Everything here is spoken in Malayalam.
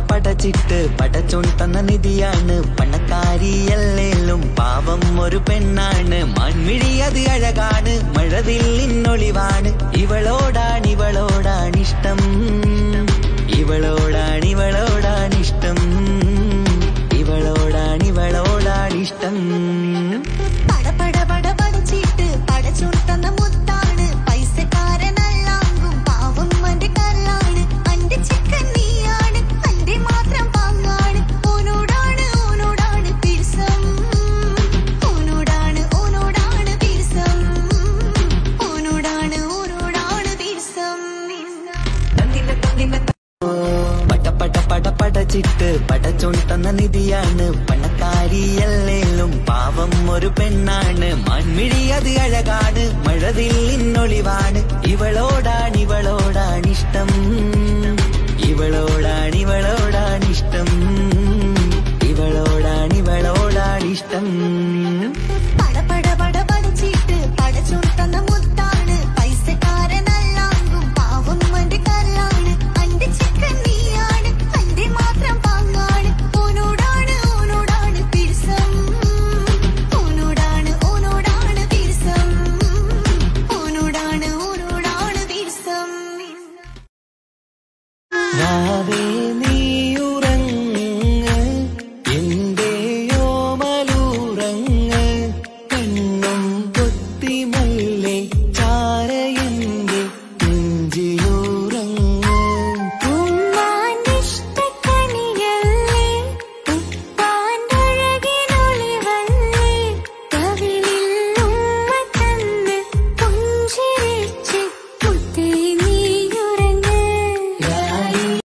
പടച്ചിട്ട് പടച്ചോൻ തന്ന നിധിയാണ് പണക്കാരിയല്ലേലും പാവം ഒരു പെണ്ണാണ് മൺമിഴി അത് അഴകാണ് മഴവില്ലിന്നൊളിവാണ് ഇവളോടാണിഷ്ടം ഇവളോടാണിഷ്ടം ഇവളോടാണിഷ്ടം പടച്ചിട്ട് പടച്ചോൻ തന്ന മുത്താണ് പൈസക്കാരനല്ലാങ്കും പാവം അന്റെ കല്ലാണ് അന്റെ ചിക്കൻ നീയാണ് അന്റെ മാത്രം പാങ്ങാണ് ഓനോടാണ് പിരിസം ഓനോടാണ് പിരിസം ഓനോടാണ് പിരിസം പടച്ചിട്ട് പടച്ചോൻ തന്ന നിധിയാണ് പണക്കാരിയല്ലേലും പാവം ഒരു പെണ്ണാണ് മൺമിഴി അത് അഴകാണ് മഴവില്ലിന്നൊളിവാണ് ഇവളോടാണിഷ്ടം ഇവളോടാണിഷ്ടം ഇവളോടാണിഷ്ടം പടച്ചിട്ട് പടച്ചോൻ തന്ന മുത്താണ് പൈസക്കാരനല്ലാങ്കും പാവം അന്റെ കല്ലാണ് അന്റെ ചിക്കൻ നീയാണ് അന്റെ മാത്രം പാങ്ങാണ് ഓനോടാണ് പിരിസം ഓനോടാണ് പിരിസം ഓനോടാണ് പിരിസം